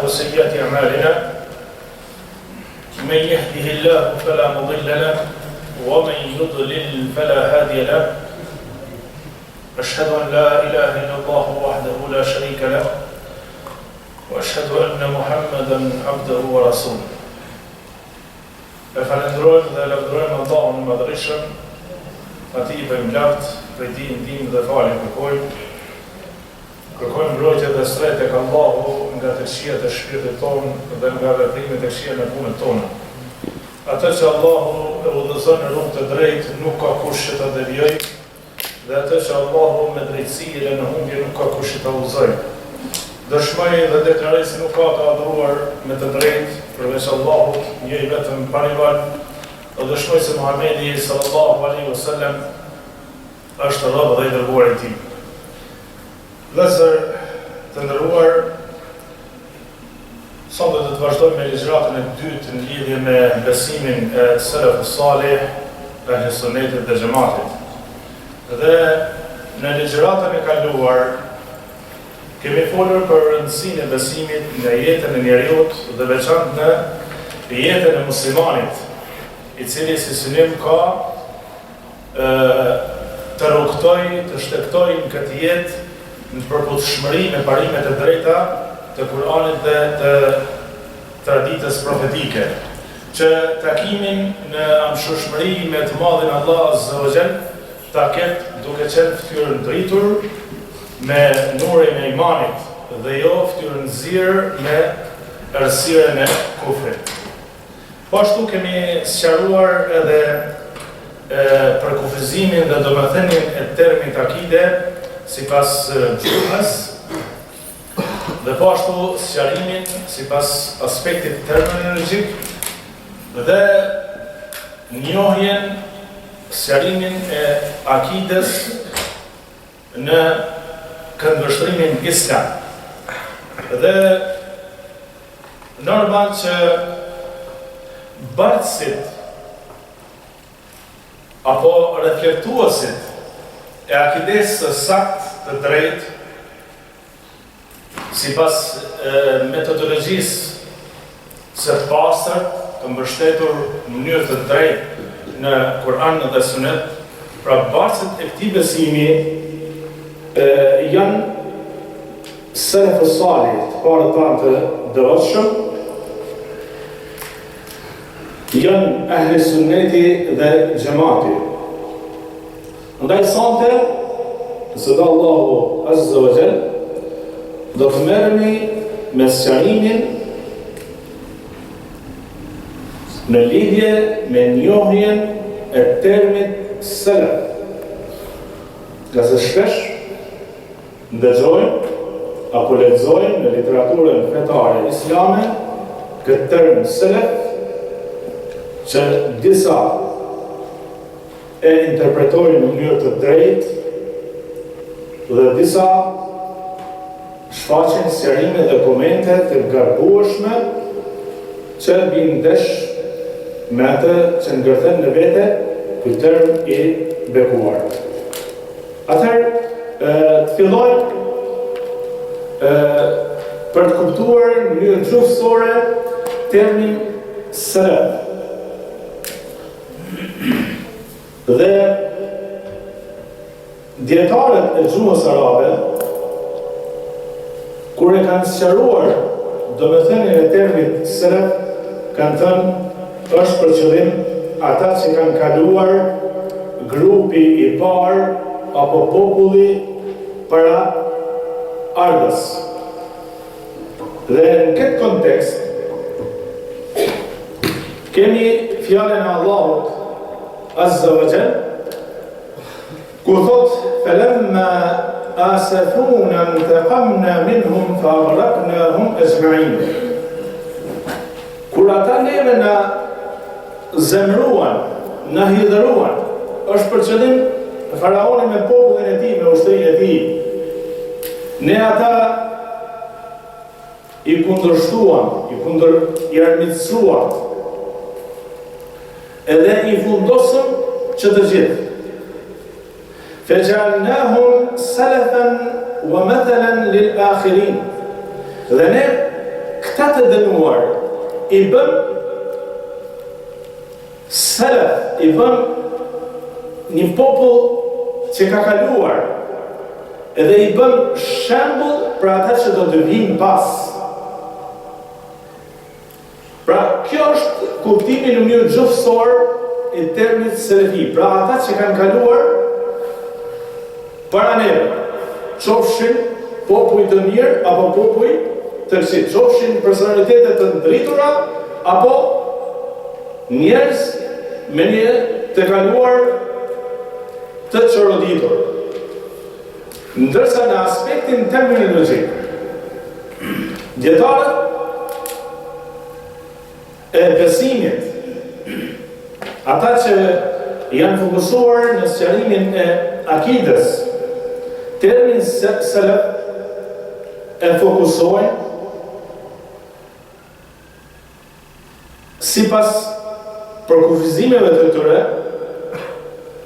وسيئات أعمالنا من يهده الله فلا مضل له ومن يضلل فلا هادي له أشهد أن لا إله إلا الله وحده لا شريك له وأشهد أن محمدا عبده ورسوله فلندرون dhe lavdërojmë Allahun e Madhërisëm, atij për mlaft, për ndihmë dhe falje kërkojmë mbrojtje dhe shtret tek Allahu nga të këqijat e shpirtit tonë dhe nga veprimet e këqija në punët tona. Atë që Allahu e udhëzon në rrugë të drejtë nuk ka kush që ta devijojë, dhe atë që Allahu me drejtësi e në humbje nuk ka kush që ta udhëzojë. Dëshmoj dhe deklaroj se nuk ka të adhuruar me të drejtë përveç Allahut, një i vetëm pa rival, dhe dëshmoj se Muhamedi sallallahu alaihi wasallam është rob dhe i dërguar i tij. Vëllezër të nderuar, sot do të vazhdojmë me ligjëratën e dytë në lidhje me besimin e selefut salih, ehli sunnetit dhe xhamatit. Dhe në ligjëratën e kaluar kemi folur për rëndësinë e besimit në jetën e njerëzit dhe veçantë në jetën e muslimanit, i cili si synim ka të rrugtoj, të shtetoj në këtë jetë në përputhshmëri me parimet e drejta të Kur'anit dhe të traditës profetike, që takimin në amshushmëri me të madhin Allah Azza wa Jall ta ketë duke qenë fytyrën dritur me nurin e imanit dhe jo fytyrën zirë me errësirën e kufrit. Po ashtu kemi sqaruar edhe për kufizimin dhe domethënien e termit akide sipas gjuhës, dhe po ashtu sqarimin sipas aspektit terminologjik dhe njohjen, sqarimin e akides në këndvështrimin islam. Dhe normal që bartësit apo reflektuesit e akides së sakt të drejt sipas metodologjisë së pastër të mbështetur në mënyrë të drejtë në Kur'an dhe Sunet, pra bartësit e këtij besimi janë selefut salih, të parët tanë të devotshëm, janë ehli sunneti dhe xhamati. Ndaj sonte, nëse do Allahu Azza wa Jall, do të merremi me sqarimin në lidhje me njohjen e termit selef. Nga se shpesh ndëgjojmë apo lexojmë në literaturën fetare islame këtë term selef, që disa e interpretojnë në mënyrë të drejtë dhe disa shfaqin sqarime dhe komente të gabueshme që bin ndesh me atë që ngërthen në vete ky term i bekuar. Atëherë, të fillojmë për të kuptuar në mënyrë gjuhësore termin selef. Dhe dietarët e gjuhës arabe, kur e kanë sqaruar domethënien e termit selef, kanë thënë është për qëllim ata që kanë kaluar grupi i parë apo populli para ardhës. Dhe në këtë kontekst kemi fjalën e Allahut Azza wa Jall, ku thot falamma asafuna intaqamna minhum fa aghraqnahum ajma'in. Kur ata neve na zemruan, na hidhëruan, është për qëllim faraoni me popullin e tij, me ushtrinë e tij. Ne ata i kundërshtuam, i armiqsuam, edhe i fundosëm që të gjithë. فجعلناهم سلفا ومثلا للآخرين. Dhe ne këta të dënuar i bën selef, i bën një popull që ka kaluar, edhe i bën shembull për ata që do të vinë pas. Pra, kjo është kuptimi në mënyrë gjithësor i termit selefi. Pra, ata që kanë kaluar para neve, qofshin popuj të mirë apo popuj të këqij, qofshin personalitetet të ndritura apo njerëz me një të kaluar të çoroditur. Ndërsa në aspektin terminologjik, dietarët e besimit, ata që janë fokusuar në sqarimin e akides, termin selef e fokusojnë sipas përkufizimeve të tyre,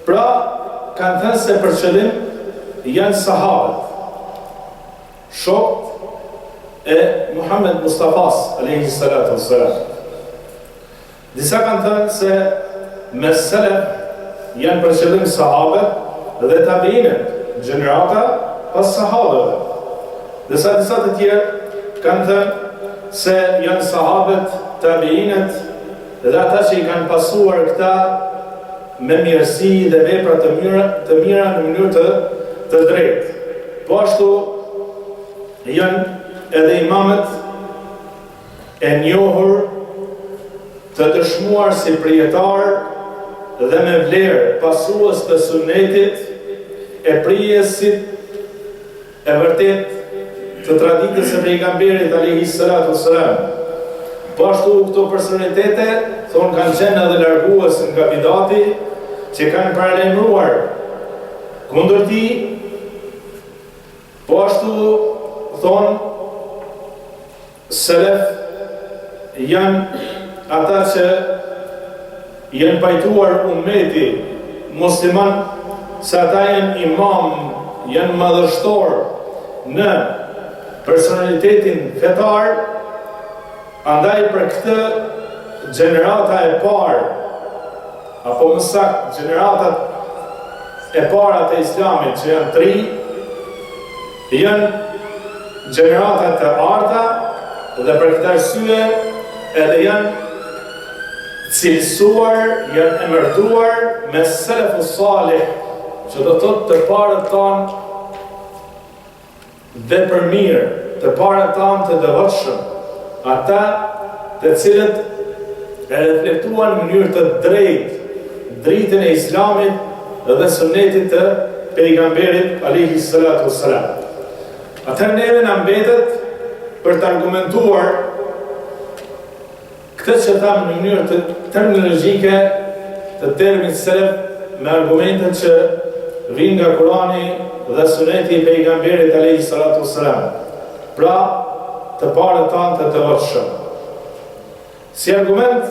pra kanë thënë se për qëllim janë sahabët, shokët e Muhammed Mustafas alayhi salatu wassalam. Disa kanë thënë se me selef janë për qëllim sahabët dhe tabiinët, gjenerata pas sahabëve. Disa të tjerë kanë thënë se janë sahabët, tabiinët dhe ata që i kanë pasuar këta me mirësi dhe vepra të mira në mënyrë të drejtë. Po ashtu janë edhe imamët e njohur të dëshmuar si prijetar dhe me vlerë pasues të sunetit e prijesit e vërtet të traditës së pejgamberit alayhi salatu wassalam. Po ashtu këto personalitete thonë kanë qenë edhe largues nga bidati që kanë paralajmëruar kundër tij. Po ashtu thonë selef janë ata që janë pajtuar ummeti musliman se ata janë imam, janë madhështor në personalitetin fetar. Andaj për këtë gjenerata e parë, apo më saktë gjeneratat e para të islamit që janë 3, janë gjeneratat të arta dhe për këtë arsye edhe janë cilësuar, janë emërtuar me selefus salih, që do thotë të parët tanë dhe për mirë, të parët tanë të devotshëm, ata të cilët e reflektuan në mënyrë të drejtë dritën e islamit dhe sunetit të pejgamberit alayhi salatu wassalam. Atëherë neve na mbetet për të argumentuar këtë që thamë në mënyrë të terminologjike të termit selef me argumentet që vinë nga Kurani dhe suneti i pejgamberit alayhi salatu wassalam. Pra, të parët tanë të devotshëm. Si argument,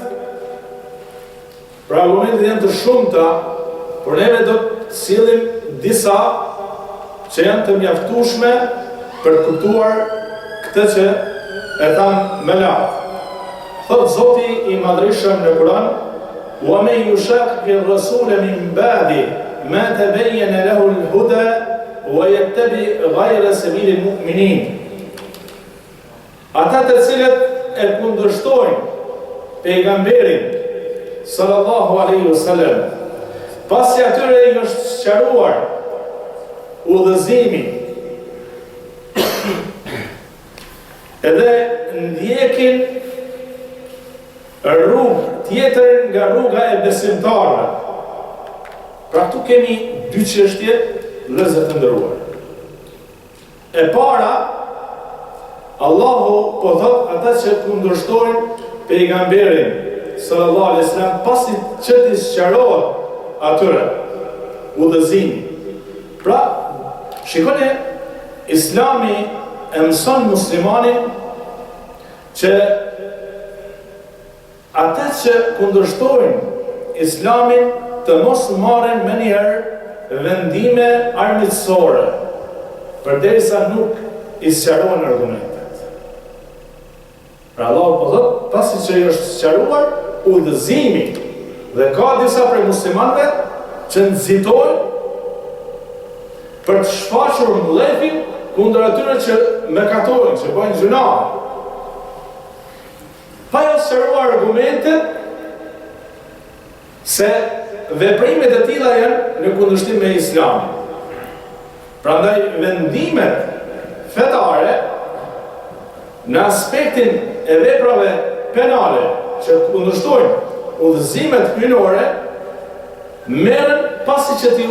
pra argumentet janë të shumta, por neve do të sillim disa që janë të mjaftueshme për të kuptuar këtë që e thamë më lart. Thot Zoti i Madhreshëm në Kur'an: "Wa man yushaqiqi ar-rasula min ba'di ma tabayyana lahu al-huda wa yattabi ghayra sabili al-mu'minin." Ata të cilët e kundërshtojnë pejgamberin sallallahu alaihi wasallam, pasi atyre i është sqaruar udhëzimi, edhe ndjekin rrugë tjetër nga rruga e besimtarëve. Pra këtu kemi dy çështje, vëllezër të nderuar. E para, Allahu po thot ata që kundërshtojnë pejgamberin sallallahu alaihi wasallam pasi që t'i sqarohet atyre udhëzimi. Pra, shikoni, Islami e mëson muslimanin që ata që kundërshtojnë Islamin të mos marrin më njëherë vendime armiqësore, përderisa nuk i sqarohen argumentet. Pra Allahu po thot, pasi që i është sqaruar udhëzimi, dhe ka disa prej muslimanëve që nxitojnë për të shfaqur mbledhjen kundër atyre që mëkatojnë, që bëjnë gjuna. Pa ja sqaruar argumentet se veprimet e tilla janë në kundërshtim me Islamin. Prandaj vendimet fetare në aspektin e veprave penale që kundërshtojnë udhëzimet hyjnore merren pasi që t'ju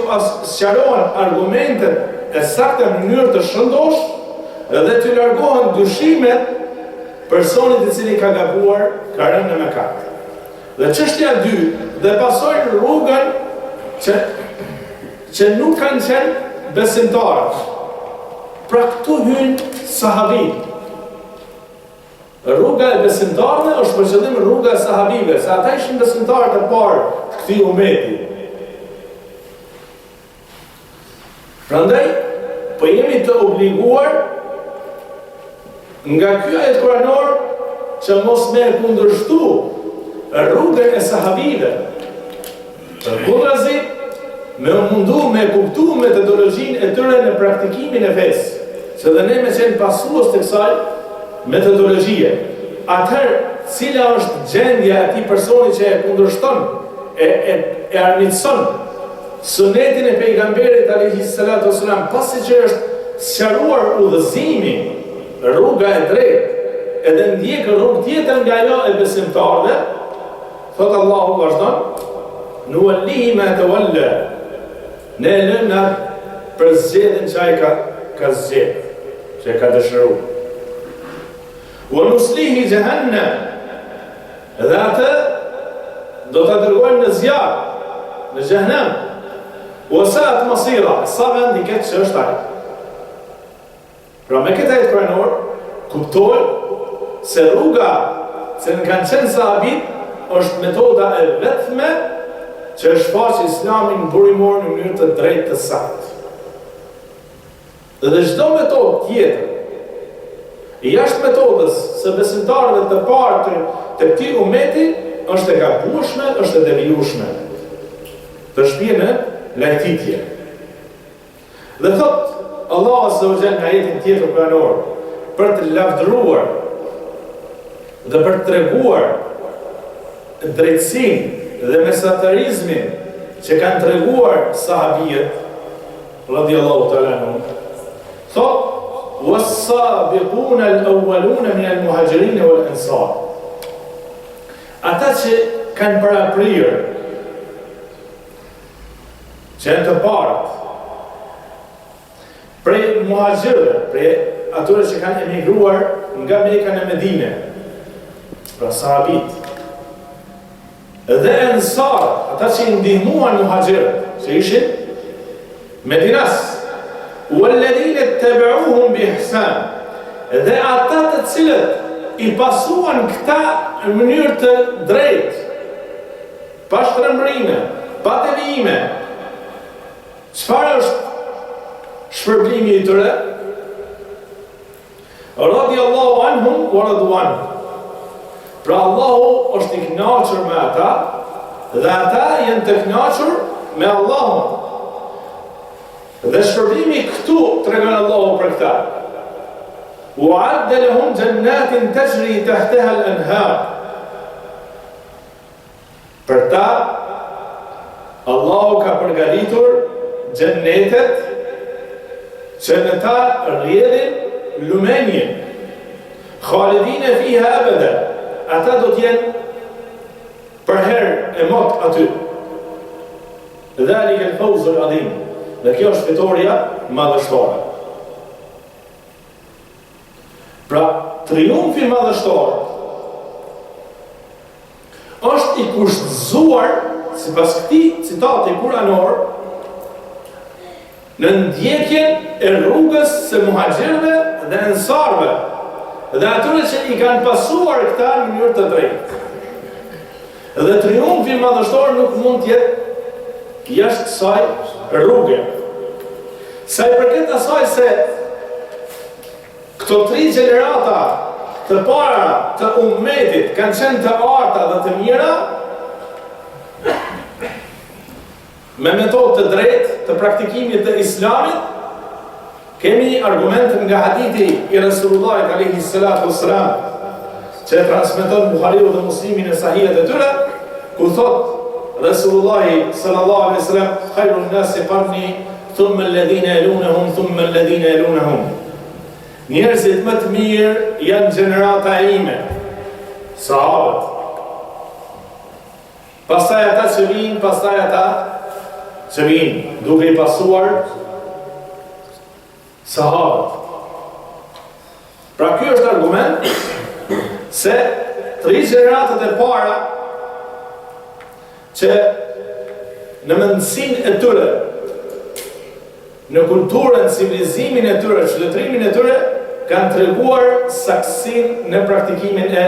sqarohen argumentet e sakta në mënyrë të shëndosh dhe t'ju largohen dyshimet personit i cili ka gabuar, ka rënë në mëkat. Dhe çështja 2 dhe pasojnë rrugën që nuk kanë qenë besimtarë. Pra këtu hynë sahabit. Rruga e besimtarëve është për qëllim rruga e sahabive, se ata ishin besimtarët e parë të këtij ummeti. Prandaj, po jemi të obliguar nga ky ajet kuranor që mos me kundërshtu rrugën e sahabive. Përkundrazi, me mundu me kuptu metodologjinë e tyre në praktikimin e fesë, që dhe ne me qenë pasues të kësaj metodologjie. Atëherë, cila është gjendja e atij personi që e kundërshton, e armiqson sunetin e pejgamberit alayhi salatu wasalam, pasi që është sqaruar udhëzimi, rruga e drejtë, edhe ndjek rrugë tjetër nga ajo e besimtarëve, thot Allahu vazhdon, nuwallihi ma tawalla, ne lëna për zgjedhjen që ai ka zgjedhur, që e ka dëshiruar. Wa nuslihi jahannam, dhe atë do ta dërgojmë në zjarr, në xhehenam. Wa sa'at masira, sa vendi këtë që është ai. Pra me këtë ajet kuranor kuptojmë se rruga që në kanë qenë sahabit është metoda e vetme që shfaq Islamin burimor në mënyrë të drejtë të saktë. Dhe çdo metodë tjetër jashtë metodës së besimtarëve të parë të këtij ummeti është e gabueshme, është e devijueshme. Të shpije në lajtitje. Dhe thot Allah azza wa jalla në ajetin tjetër kuranor për të lavdëruar dhe për të treguar drejtësinë dhe mesatarizmin që kanë treguar sahabijët radhiyallahu ta'ala anhum. Thot was-sabiqun al-awwalun min al-muhajirin wal-ansar. Ata që kanë paraprirë, që janë të parët, prej muhajirëve, prej atyre që kanë emigruar nga Mekka në Medinë, pra sahabit, dhe ansar, ata që i ndihmuan muhajirët, që ishin Medinas, walladhina tabi'uhum bi ihsan, dhe ata të cilët i pasuan këta në mënyrë të drejtë, pa shtrëmbrime, pa devijime. Çfarë është shpërblimi i tyre? Radiyallahu anhum wa radu anhu. Pra Allahu është i kënaqur me ata dhe ata janë të kënaqur me Allahun. Dhe shpërblimi këtu tregon Allahu për këta. Wa'adda lahum jannatin tajri tahtaha al-anhar. Për ta Allahu ka përgatitur xhennetet që në ta rrjedhin lumenje, khalidine fiha abada, ata do t'jenë për herë e mot aty. Dhalika al-fawz al-azim, dhe kjo është fitoria madhështore. Pra, triumfi madhështor është i kushtëzuar, sipas këtij citati kuranor, në ndjekjen e rrugës së muhajirëve dhe ansarëve, dhe atyre që i kanë pasuar këta në mënyrë të drejtë. Dhe triumfi madhështor nuk mund të jetë jashtë kësaj rruge. Sa i përket asaj se këto 3 gjenerata të para të ummetit kanë qenë të arta dhe të mira, me metodë të drejtë të praktikimit të islamit, kemi argument nga hadithi i Resulullahit alayhi salatu wassalam, që e transmeton Buhariu dhe Muslimi në sahihet e tyre, ku thot Resulullahi sallallahu alaihi wasallam, khairun nasi qarni, thumma alladhina yalunhum, thumma alladhina yalunhum. Njerëzit më të mirë janë gjenerata ime, sahabët. Pastaj ata që vinë, pastaj ata që vinë, duke i pasuar sahabët. Pra ky është argument se 3 gjeneratët e para që në mendësinë e tyre, në kulturën, civilizimin e tyre, qytetrimin e tyre, kanë treguar saksin në praktikimin e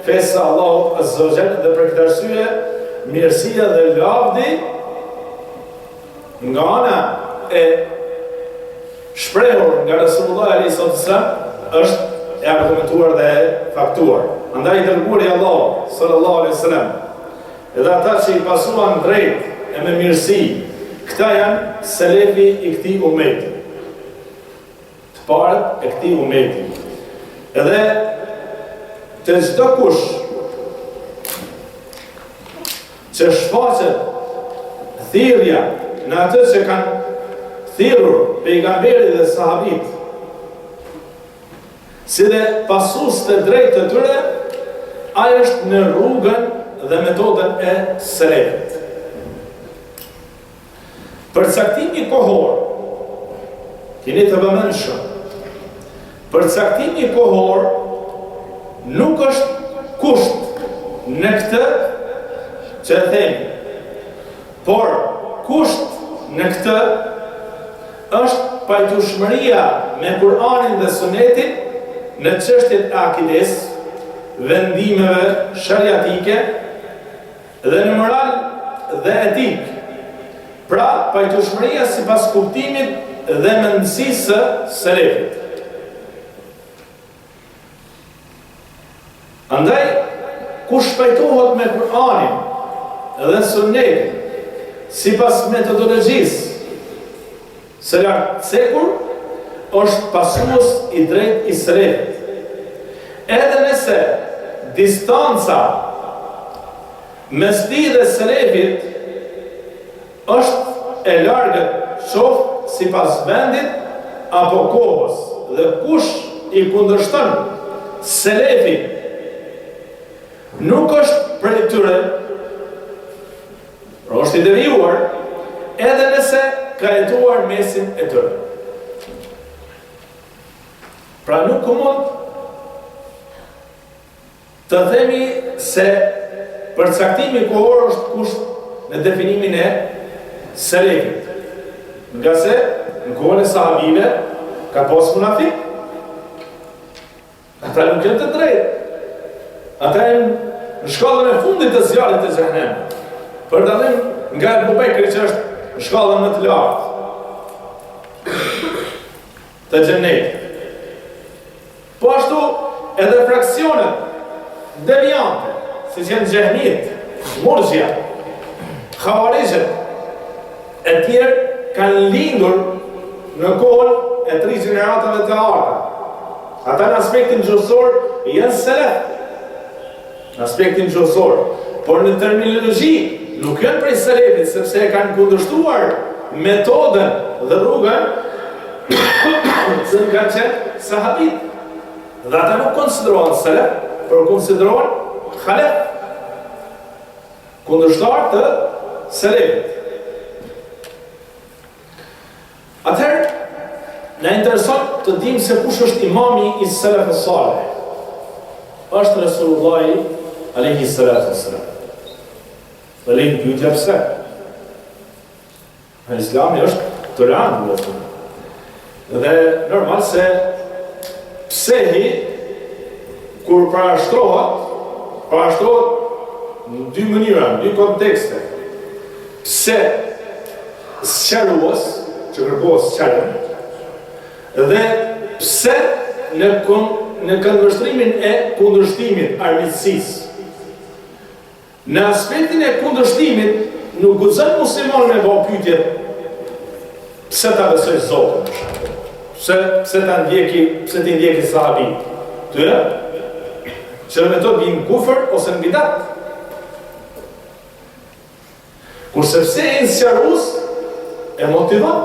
fesë Allahu Azza wa Jalla, dhe për këtë arsye mirësia dhe lavdi nga ana e shprehur nga Resulullah alayhi sallam është e argumentuar dhe e faktuar. Andaj dërguari Allahu sallallahu alaihi wasallam, edhe ata që i pasuan drejt e me mirësi, këta janë selefi i këtij ummeti, të parët e këtij ummeti. Edhe të çdo kush që shfaqet thirrja në atë që kanë thirrur pejgamberit dhe sahabit, si dhe pasues të drejtë të tyre, ai është në rrugën dhe metodën e selefit. Përcaktimi kohor, keni të vëmendshëm, përcaktimi kohor nuk është kusht në këtë që e themi, por kusht në këtë është pajtueshmëria me Kur'anin dhe Sunetin në çështjet e akides, vendimeve shariatike dhe në moral dhe etik. Pra, pajtueshmëria sipas kuptimit dhe mendësisë së selefit. Andaj, kush pajtohet me Kur'anin dhe Sunetin sipas metodologjisë së lartcekur, është pasues i drejtë i selefit. Edhe nëse distanca mes tij dhe selefit është e largët, qoftë sipas vendit apo kohës, dhe kush i kundërshton selefin nuk është prej tyre, por është i devijuar, edhe nëse ka jetuar mesin e tyre. Pra nuk mund të themi se përcaktimi kohor është kusht në definimin e selefit. Nga se në kohën e sahabive ka pas munafik. Ata nuk janë të drejtë. Ata janë në shkallën e fundit të zjarrit të xhenemit. Për dallim nga Abu Bekri që është në shkallën më të lartë të xhenemit. Po ashtu edhe fraksionet deviante, si që janë Xehmit, Murxia, Khawarizhet, e tjerë kanë lindur në kohën e 3 gjeneratave të arta. Ata në aspektin gjuhësor janë selef, në aspektin gjuhësor, por në terminologji nuk janë prej selefit, sepse e kanë kundërshtuar metodën dhe rrugën që në kanë qenë sahabit. Dhe ata nuk konsiderohen selef, por konsiderohen khalef, kundërshtar të selefit. Atëherë, na intereson të dimë se kush është imami i selefës salih. Është Resulullahi alayhi salatu wassalam. Dhe lejnë pyetja pse? Islami është tolerant, dhe normal se psehi kur parashtrohet në 2 mënyra, në 2 kontekste. Pse sqarues, që kërkohet sqarim, dhe pse në këndvështrimin e kundërshtimit, armiqësisë. Në aspektin e kundërshtimit, nuk guxon muslimani me bëu pyetje pse ta besoj Zotin. Pse ti ndjeki sahabit? Tyre? Që në metod bin kufër ose në bidat. Kurse pse e nësjarus e motivan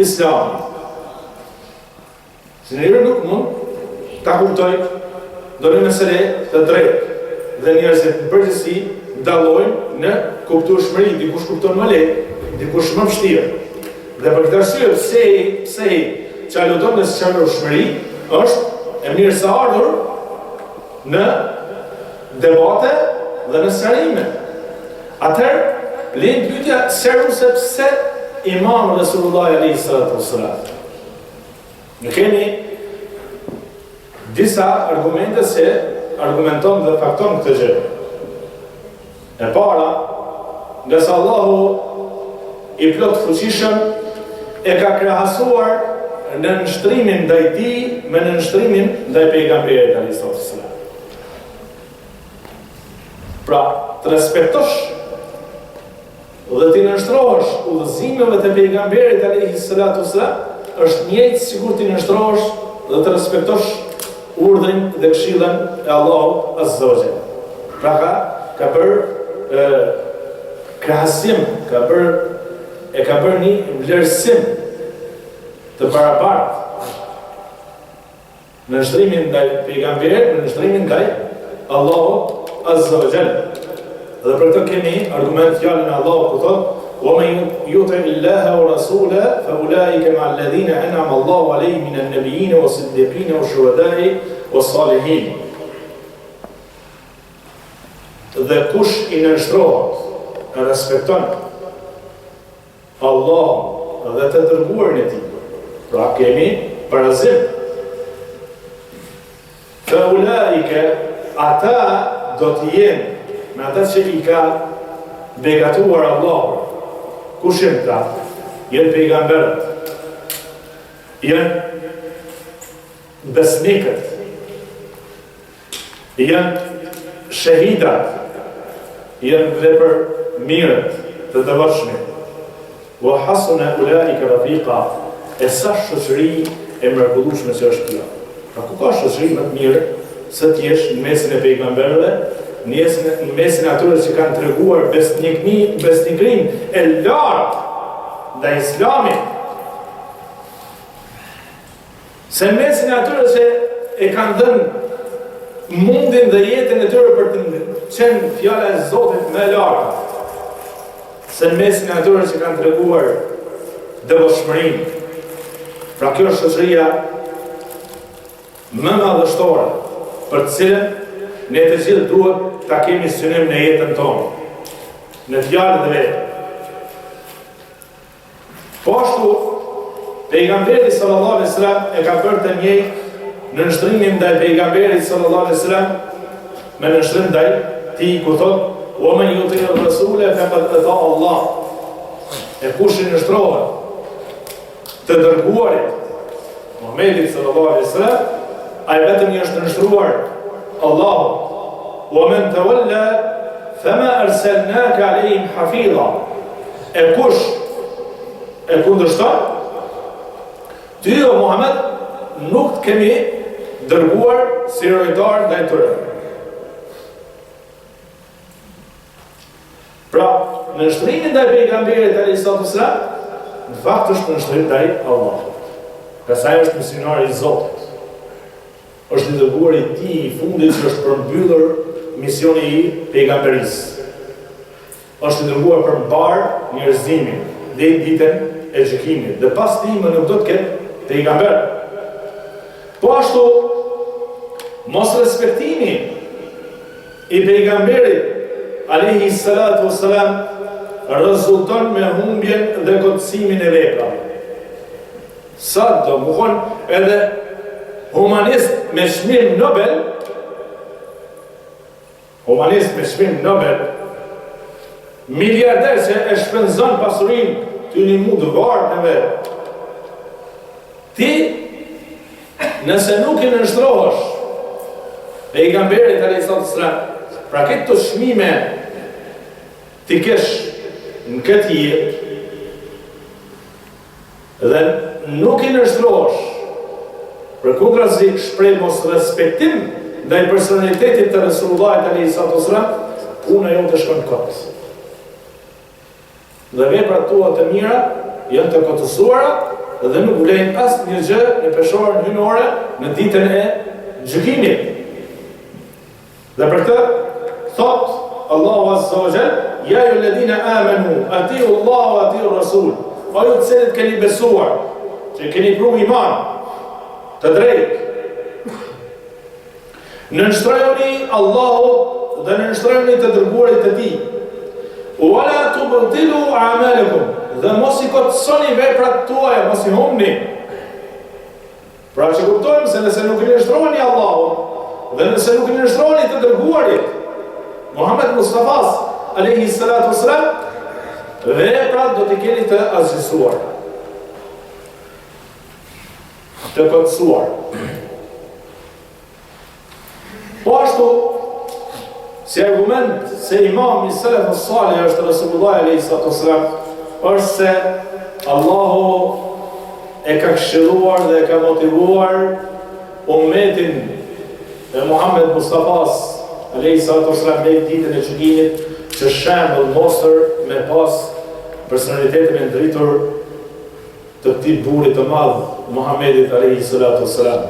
Islami. Se njëri nuk mund ta kuptoj do një mesele të drejtë dhe njerëzit në përgjithësi dallojnë në kuptueshmëri, dikush kupton më lehtë, dikush më vështirë. Dhe për këtë arsye pse që luton në sqarshmëri është e mirë së ardhur në debate dhe në sqarime. Atëherë, lind pyetja serioze pse Imam Resulullah alayhi salatu wassalam. Ne kemi disa argumente se argumenton dhe fakton këtë gjë. E para, nga sa Allahu i plot fuqishëm e ka krahasuar në nështrimin ndaj tij me në nështrimin ndaj pejgamberit alayhi salatu wassalam. Pra, të respektosh dhe të nështrohesh udhëzimeve të pejgamberit alayhi salatu wassalam është njëjtë sikur të nështrohesh dhe të respektosh urdhrin dhe këshillën e Allahut azza wa jalla. Pra ka bërë krahasim, ka bërë një vlerësim të barabartë në nështrimin ndaj pejgamberit, në nështrimin ndaj Allahut azza wa jalla. Dhe për këtë kemi argument fjalën e Allahut ku thotë: "Wa man yuti Allaha wa rasulahu fa ulaika ma'a alladhina an'ama Allahu 'alayhim min an-nabiyyin wa as-siddiqin wa ash-shuhada'i was-salihin." Dhe kush i nështrohet, e respekton Allahun dhe të dërguarin e tij. Pra kemi parazim. Fa ulaika ata do të jenë me ata që i ka begatuar Allahu. Kush janë ta? Janë pejgamberët. Janë besnikët. Janë shahidat. Janë vepër mirët të devotshmit. Wa hasuna ulaika rafiqa. E sa shoqëri e mrekullueshme që është kjo. Pra ku ka shoqëri më të mirë se të jesh në mesin e pejgamberëve, në mesin e atyre që kanë treguar besnikrin e lartë ndaj Islamit. Se në mesin e atyre që e kanë dhënë mundin dhe jetën e tyre për të qenë fjala e Zotit më e lartë. Se në mesin e atyre që kanë treguar devotshmërinë. Pra kjo është shoqëria më madhështore për të cilën ne të gjithë duhet ta kemi synim në jetën tonë, në fjalë dhe vetë. Po ashtu, pejgamberi sallallahu alaihi wasallam e ka bërë të njëjtë në nështrimin ndaj pejgamberit sallallahu alaihi wasallam me nështrim ndaj tij ku thotë: "Wa man yuti ar-rasula faqad ata Allah." E kush i nështrohet të dërguarit Muhamedit sallallahu alaihi wasallam, ai vetëm i është nështruar Allahu. Wa man tawalla fama arsalnaka alayhim hafiza. E kush e kundërshton, ty o Muhammed nuk të kemi dërguar si rojtar ndaj tyre. Pra, në nështrimin ndaj pejgamberit alayhi salatu wasalam, në fakt është nështrim ndaj Allahut. Ka sa është misionari i Zotit. Është i dërguar i tij i fundit që është përmbyllur misioni i pejgamberisë. Është i dërguar për mbar njerëzimin deri në ditën e gjykimit. Dhe pas tij më nuk do të ketë pejgamber. Po ashtu, mos respektimi i pejgamberit alayhi salatu wassalam rezulton me humbjen dhe kotësimin e veprave. Sa do më thonë edhe humanist me çmim Nobel, miliarder që e shpenzon pasurinë të një mund të vartë në vetë. Ti nëse nuk i nështrohesh pejgamberit a.s. pra këtë të shmime ti kesh në këtë jetë dhe nuk i nështrohesh për kundrazi shpreh mos respektim ndaj personalitetit të Resulullahit a.s. puna jote shkon kot. Dhe veprat tua të mira janë të kotësuara dhe nuk vlen asnjë gjë në peshorën hynore në ditën e gjykimit. Dhe për këtë thot Allahu Azza wa Jall: "Ya ayyuhalladhina amanu atiu Allah wa atiu Rasul." O ju të cilët keni besuar, që keni pru iman të drejtë, nënshtrojoni Allahut dhe nënshtrojoni të dërguarit të tij. Wala tubtilu a'malakum, dhe mos i kotësoni veprat tuaja, mos i humni. Pra që kuptojmë se nëse nuk i nështroni Allahut dhe nëse nuk i nështroni të dërguarit Muhammed Mustafas alayhi salatu wassalam, veprat do t'i keni të azhësuar, të kotësuar. Po ashtu, si argument se imam i salafut salih është Rasulullah alayhi salatu wassalam, është se Allahu e ka këshilluar dhe e ka motivuar ummetin e Muhammed Mustafas alayhi salatu wassalam në ditën e gjykimit që shembull mostër me pas personalitetin e ndritur të këtij burri të madh Muhammedit alayhi salatu wassalam.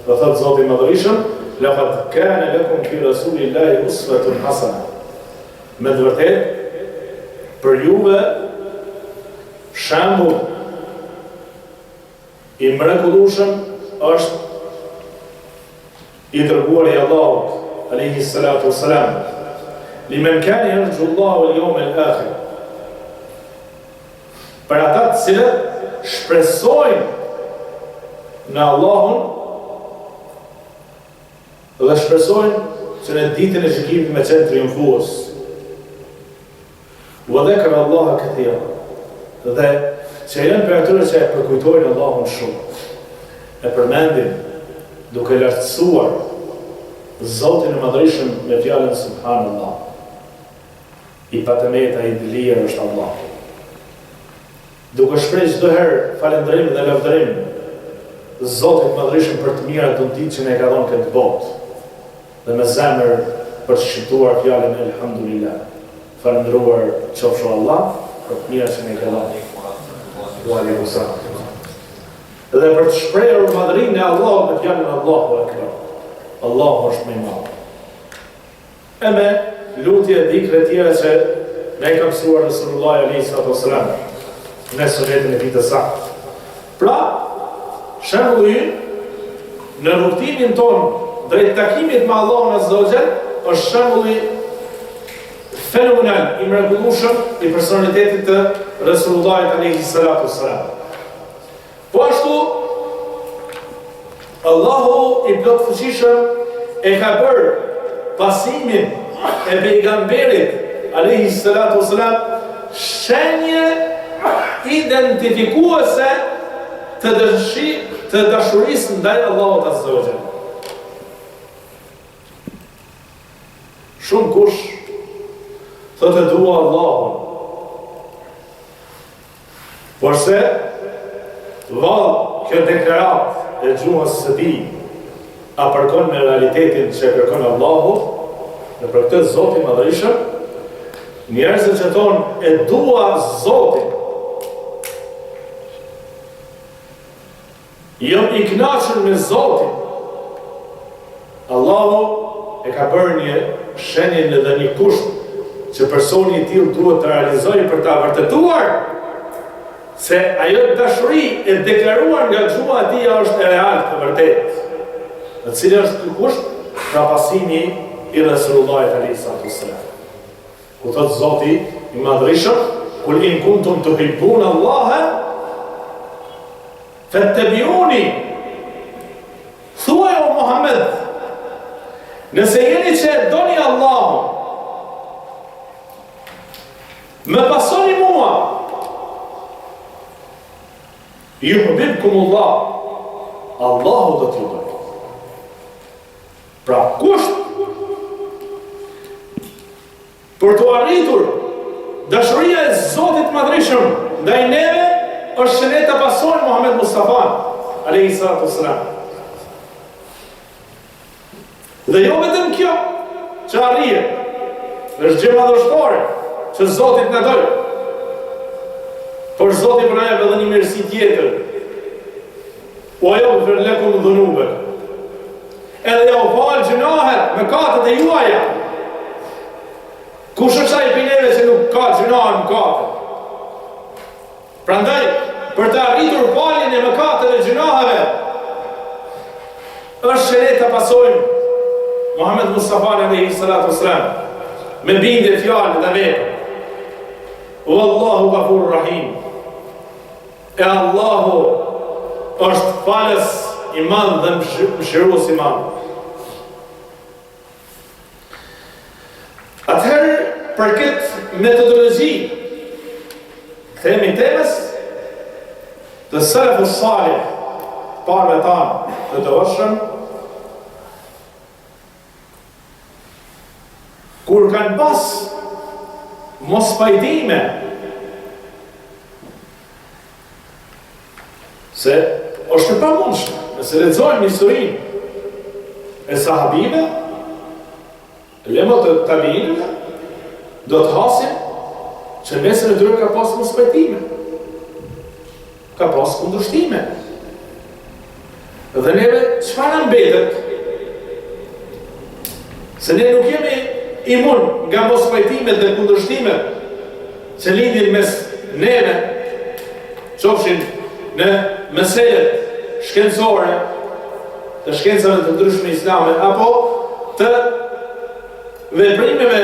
Dhe thot Zoti i Madhërisëm: "Laqad kana lakum fi rasulillahi uswatun hasana." Me të vërtetë për juve shembull i mrekullueshëm është i dërguari i Allahut alayhi salatu wassalam, limen kana yarju Allahu al-yawm al-akhir. Për ata të cilët shpresojnë në Allahun dhe shpresojnë që në ditën e gjykimit me qenë triumfues. Wa dhakara Allaha kathira, dhe që janë për atyre që e përkujtojnë Allahun shumë, e përmendin duke lartësuar Zotin e Madhërisëm me fjalën Subhanallah. I patëmeta i dilir është Allah. Duke shpreh çdo herë falëndërim dhe lavdërim Zotit Madhërisëm për të mirat të ditë që ne ka dhënë këtë botë, dhe me zemër për të shqiptuar fjalën Elhamdulillah, falëndëruar qofshu Allah për të mirat që ne ka dhënë. Dhe për të shprehur madhërinë e Allahut me fjalën Allahu Akbar. Allahu është më i madh. E me lutje dhikre tjera që ne ka mësuar Resulullah alayhi salatu wassalam në sunetin e tij të saktë. Pra, shembulli në rrugtimin ton drejt takimit me Allahun Azza wa Jall është shembulli fenomenal i mrekullueshëm i personalitetit të Resulullahit alayhi salatu wassalam. Po ashtu Allahu i plot fuqishëm e ka bërë pasimin e pejgamberit alayhi salatu wassalam shenje identifikuese të dashurisë ndaj Allahut Azza wa Jall. Shumë kush thotë dua Allahun, por se kjo deklarat e gjuhës së tij a përkon me realitetin që kërkon Allahu, dhe për këtë Zoti i Madhërisëm, njerëzit që thonë e dua Zotin, jam i kënaqur me Zotin, Allahu e ka bërë një shenjë dhe një kusht që personi i tillë duhet të realizojë për ta vërtetuar se ajo dashuri e deklaruar nga gjuha e tij është e realt e vërtetë. Në cilë është ky kusht? Pra pasimi i Resulullahit alayhi salatu wassalam. Ku thot Zoti i Madhërisëm: "Kul in kuntum tuhibbuna Allaha fattabi'uni." Thuaj o Muhammed, nëse jeni që e doni Allahun, më pasoni mua, yuhibbukumullah, Allahu do t'ju doj. Pra kusht për të arritur dashuria e Zotit Madhreshëm ndaj neve është që ne ta pasojmë Muhammed Mustafa alayhi salatu wassalam. Dhe jo vetëm kjo që arrihet, është gjë madhështore që Zotit na doj. Por Zoti për na jep edhe një mirësi tjetër. O jo për lekum dhunube. Edhe jo falë gjënahet me katët e juaja. Kush është ai pineve që nuk ka gjënahet në katët? Prandaj, për të arritur faljen e mëkateve gjënaheve, është që ne të pasojmë Muhammed Mustafa alayhi salatu wassalam me bindje fjalë dhe vepër. Wallahu ghafurur rahim. E Allahu është falës i madh dhe mëshirues i madh. Atëherë, për këtë metodologji, kthehemi temës të salafus salih, parëve tanë të devotshëm, kur kanë pas mos pajdime se është e pamundshme, nëse lexojmë historinë e sahabive, lemot të tabiinëve, do të hasim që mesën e tyre ka pas mos pajtime, ka pas kundërshtime. Dhe neve çfarë na mbetet? Se ne nuk jemi imun nga mos pajtimet dhe kundërshtimet që lidhin mes neve, qofshin në meselet shkencore të shkencave të ndryshme islame, apo të veprimeve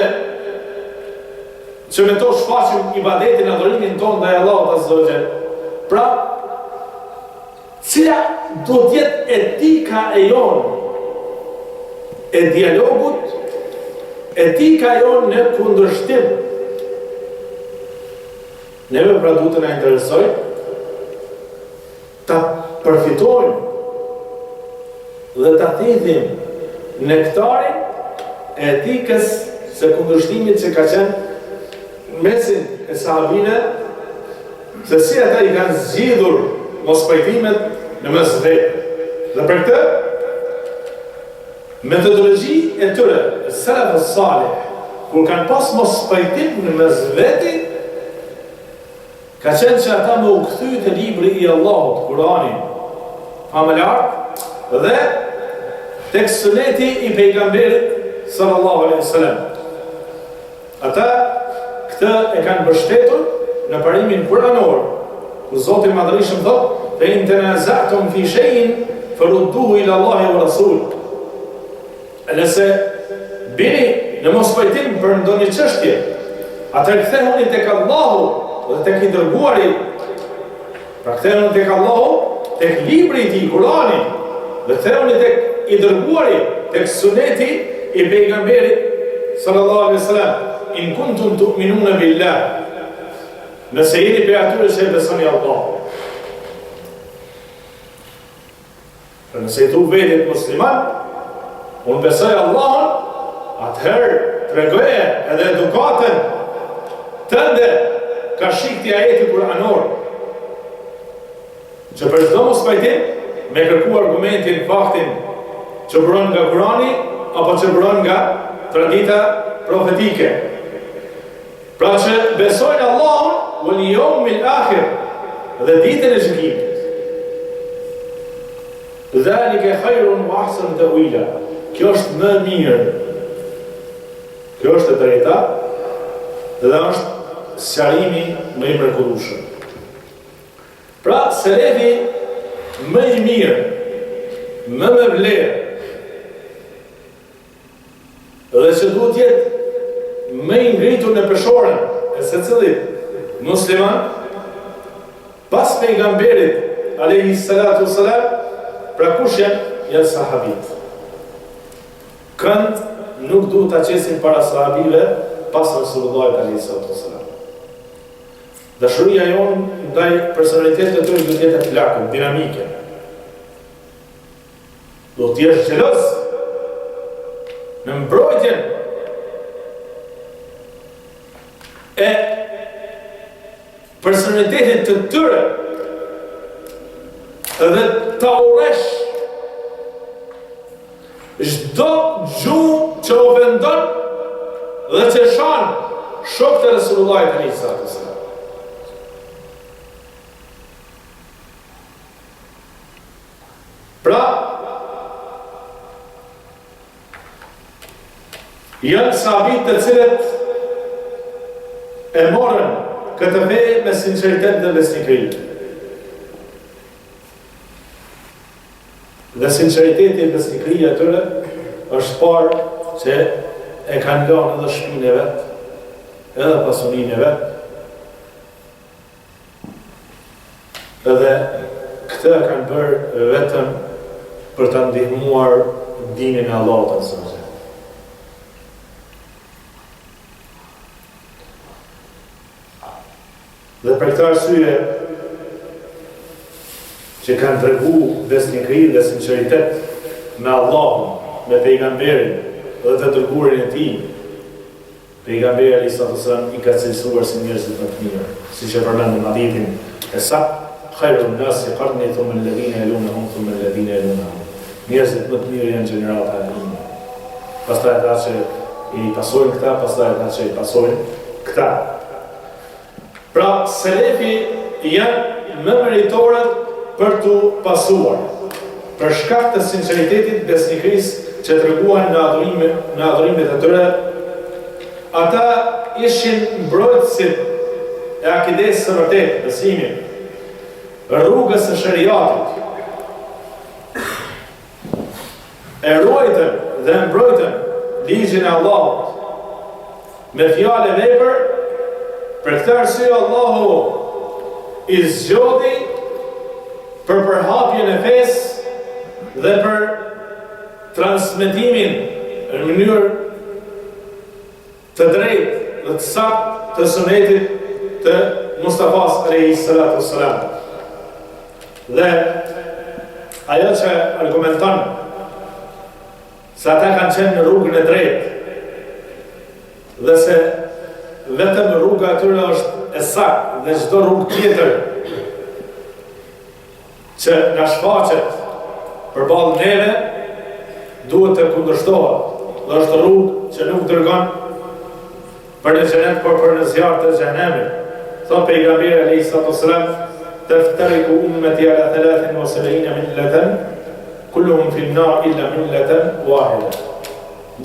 që me to shfaqim ibadetin, adhurimin tonë ndaj Allahut azza wa jall. Pra, cila do të jetë etika e jonë e dialogut, etika e jonë në kundërshtim. Neve pra duhet të na interesoj ta përfitojmë dhe ta thithim nektarin e etikës së kundërshtimit që ka qenë mesin e sahabine, se si ata i kanë zgjidhur mospajtimet në mes vetë. Dhe për këtë, metodologji e tyre, salafus salih, kur kanë pas mospajtim në mes vetë, ka qenë që ata më u kthy te libri i Allahut, Kurani, famëlar, dhe tek suneti i pejgamberit sallallahu alaihi wasallam. Ata këtë e kanë mbështetur në parimin kuranor, ku Zoti i Madhërisht thotë: "Fa in tanaza'tum fi shay'in farudduhu ila Allahi wa Rasul." Nëse bini në mospajtim për ndonjë çështje, atëherë kthehuni tek Allahu dhe tek i dërguari. Pra kthehuni tek Allahu, tek libri i tij, Kurani, dhe kthehuni tek i dërguari, tek suneti i pejgamberit sallallahu alaihi wasallam. In kuntum tu'minuna billah. Nëse jeni për atyre që besoni Allah. Nëse i thu vetit musliman, unë besoj Allahun, atëherë tregoje edhe edukatën tënde ka shikti ajeti kuranor, që për çdo mospajtim me kërku argumentin, faktin që buron nga Kurani apo që buron nga tradita profetike. Pra që besojnë Allahun wal yawmil akhir dhe ditën e gjykimit. Dhalika khairun wa ahsanu ta'wila. Kjo është më mirë. Kjo është e drejta dhe është sqarimi më i mrekullueshëm. Pra, selefi më i mirë, më me vlerë, dhe që duhet jetë më i ngritur në peshorën e secilit musliman, pas pejgamberit alayhi salatu wassalam, pra kush janë sahabit. Kënd nuk duhet ta qesin para sahabive pas Rasulullahit alayhi salatu wassalam. Dashuria jonë ndaj personalitetit të tyre duhet të jetë e plakën, dinamike. do të jesh xheloz në mbrojtjen e personalitetit të tyre dhe ta uresh çdo gjuhë që ofendon dhe që shan shokët e Resulullahit alayhi salatu wasalam. Pra, janë sahabit të cilët e morën këtë fe me sinqeritet dhe besnikëri. Dhe sinqeriteti e besnikëria e tyre është parë që e kanë lënë edhe shtëpinë e vet, edhe pasurinë e vet. Edhe këtë kanë bërë vetëm për të ndihmuar dinin e Allahut azza wa jalla. Dhe për këtë arsye që kanë tregu besnikëri dhe sinqeritet me Allahun, me pejgamberin dhe të dërguarin e tij, pejgamberi alayhi salatu wasallam i ka cilësuar si njerëzit më të mirë, siç e përmendëm në hadithin e saktë, khairun nasi qarni thumma alladhina yalunhum thumma alladhina yalunhum. Njerëzit më të mirë janë gjenerata e ime. Pastaj ata që i pasojnë këta, pastaj ata që i pasojnë këta. Pra, selefi janë më meritorët për të pasuar, për shkak të sinqeritetit besnikërisë që treguan në adhurimet e tyre. Ata ishin mbrojtësit e akidesë së vërtetë, besimit, rrugës së shariatit. E ruajtën dhe mbrojtën ligjin e Allahut me fjalë e vepër. Për këtë arsye Allahu i zgjodhi për përhapjen e fesë dhe për transmetimin në mënyrë të drejtë dhe të saktë të sunetit të Mustafas alayhi salatu wassalam. Dhe ajo që argumenton se ata kanë qenë në rrugën e drejtë dhe se vetëm rruga atyre është e saktë dhe çdo rrugë tjetër që na shfaqet përballë neve duhet të kundërshtohet. Dhe është rrugë që nuk dërgon për në xhenet, por për në zjarr të xhenemit. Thot pejgamberi alayhi salatu wasalam, taftariku ummati ala 73 millatan kulluhum fi an-nar illa millatan wahida.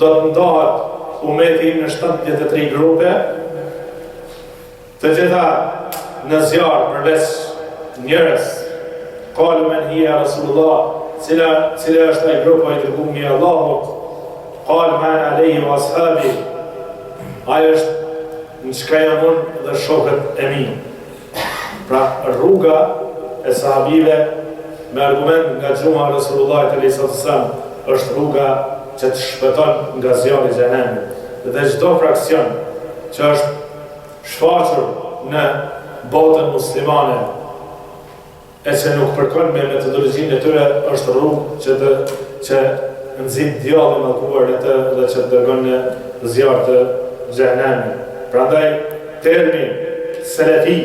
Do të ndahet ummeti në 73 grupe, të gjitha në zjarr përveç njërës. Qalu men hiya Rasulullah, cila është ai grup i dërguari i Allahut? Qal ma ana alayhi wa ashabi, ai është në çka jam unë dhe shokët e mi. Pra rruga e sahabive me argument nga xhuma e Resulullahit alayhi sallam është rruga që të shpëton nga zjarri i xhenemit. Dhe çdo fraksion që është shfaqur në botën muslimane e që nuk përkon me metodologjinë e tyre është rrugë që nxit djallin mallkuar e të dhe që dërgon në zjarr të xhenemit. Prandaj termi selefi,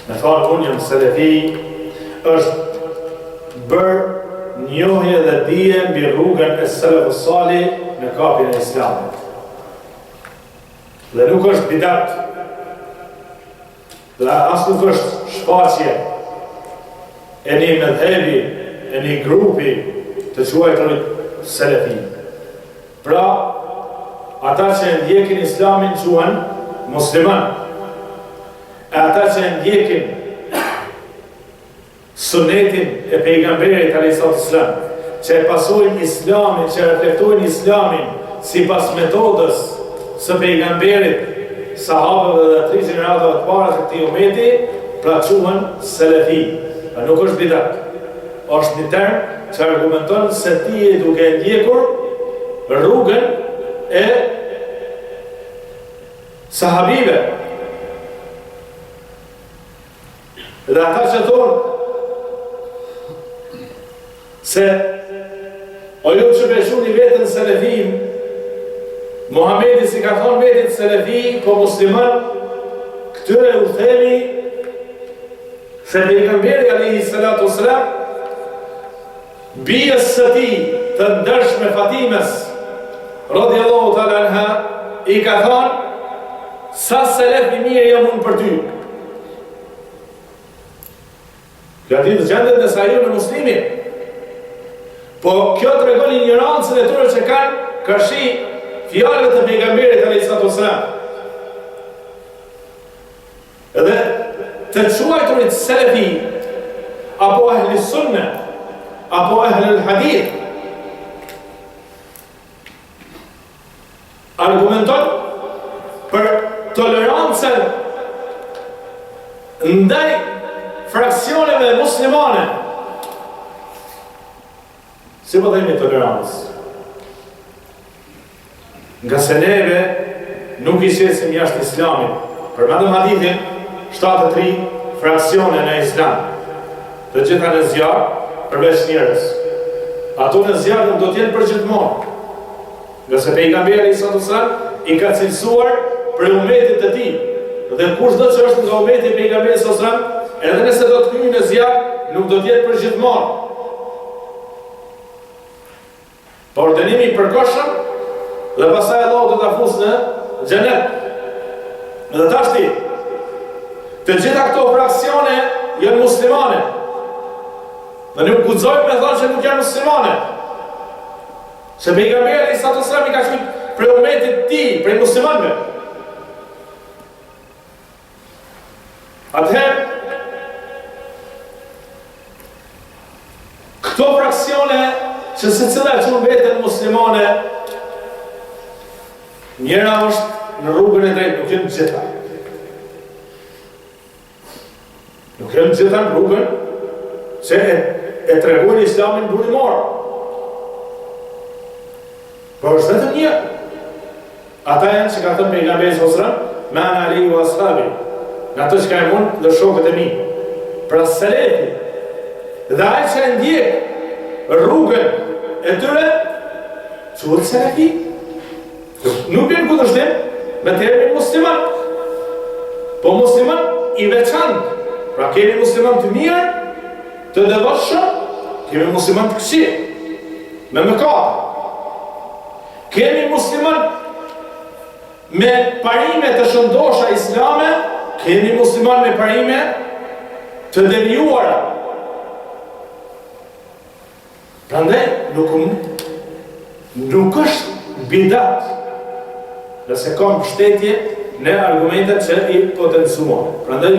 me thonë unë jam selefi, është bërë njohje dhe dije mbi rrugën e selefus salih në kapjen e islamit. Dhe nuk është bidat, dhe as nuk është shfaqje e një medhebi, e një grupi të quajtur selefi. Pra, ata që ndjekin islamin quhen musliman, e ata që ndjekin sunetin e pejgamberit alayhi sallam, që e pasojnë islamin, që reflektojnë islamin sipas metodës së pejgamberit, sahabëve dhe 3 gjeneratave të para të këtij ummeti, pra quhen selefi. Pra nuk është bidat. Është një term që argumenton se ti je duke ndjekur rrugën e sahabive. Dhe ata që thonë se o ju që beshuni vetën selefim, Muhamedi si ka thonë vetit selefi, po musliman, këtyre u themi se pejgamberi alayhi salatu wassalam bijës së tij të ndershme Fatimes radhiyallahu ta'ala anha i ka thonë sa selef i mirë jam unë për ty. Ka ditë gjendet në sahihun e Muslimit. Po kjo tregon ignorancën e tyre që kanë kërshi fjalët e pejgamberit alayhi salatu wassalam. Edhe të quajturit selefi apo ahli sunne apo ahli hadith argumenton për tolerancën ndaj fraksioneve muslimane. Si po themi tolerancë? Nga se neve nuk i shesim jashtë islamit. Përmendëm hadithin 73 fraksione në islam. Të gjitha në zjarë përveç njerëz. Ato në zjarë nuk do t'jenë për gjithmonë. Nga se pejgamberi alayhi salatu wassalam i ka cilësuar për umetit të tij. Dhe kushdo që është nga umeti i pejgamberit sallallahu alaihi wasallam, edhe nëse do të hyjë në zjarë, nuk do t'jetë për gjithmonë. Por dënimi i përkohshëm dhe pastaj Allahu do ta fusë në xhenet. Dhe tashti, të gjitha këto fraksione janë muslimane. Dhe nuk guxojmë me thonë që nuk janë muslimane. Se pejgamberi alayhi salatu wassalam i ka thënë për umetin e tij, për muslimanëve. Atëherë, këto fraksione që secila quhen veten muslimane, njëra është në rrugën e drejtë, nuk janë gjitha. Nuk janë gjitha në rrugën që e tregojnë islamin burimor. Por është vetëm një. Ata janë që ka thënë pejgamberi sallallahu alajhi wasallam, "Ma ana ali wa ashabi", nga të që ka e mund dhe shokët e mi. Pra selefi dhe ai që e ndjek rrugën e tyre quhet selefi. Nuk vjen kundërshtim me termin musliman. Po musliman i veçantë. Pra kemi musliman të mirë, të devotshëm, kemi musliman të këqij, me mëkate. Kemi musliman me parime të shëndosha islame, kemi musliman me parime të devijuara. Prandaj nuk është bidat, nëse ka mbështetje në argumentet që i potencuan. Prandaj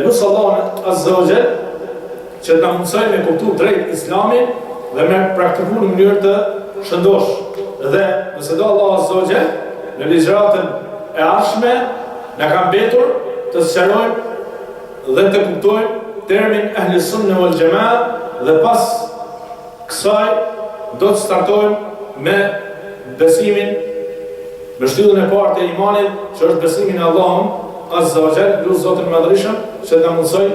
lutë Allahun azza wa jall që ta mundsoj me kuptu drejt islamin dhe me praktikuar në mënyrë të shëndosh. Dhe nëse do Allah azza wa jall në ligjëratën e ardhshme na ka mbetur të sqarojmë dhe të kuptojmë termin ahli sunne wal jamaa dhe pas kësaj do të startojmë me besimin, me shtyllën e parë të imanit, që është besimi në Allahun azza wa jall. Lutë Zotin Madhrishëm që ta mundsoj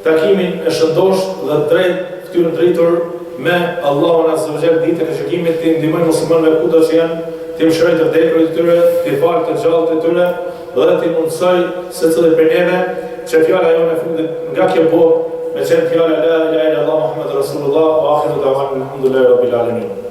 takimin e shëndosh dhe drejt fytyrë drejtor me Allahun azza wa jall ditën e gjykimit, të ndihmojmë muslimanëve kudo që janë, të mëshirojë të vdekurit të tyre, të falë të gjallët të tyre dhe të mundsoj secillit prej neve që fjala jonë e fundit nga kjo botë me qenë fjala la ilaha illallah Muhammadur Rasulullah wa akhiru da'wana alhamdulillahi rabbil alamin.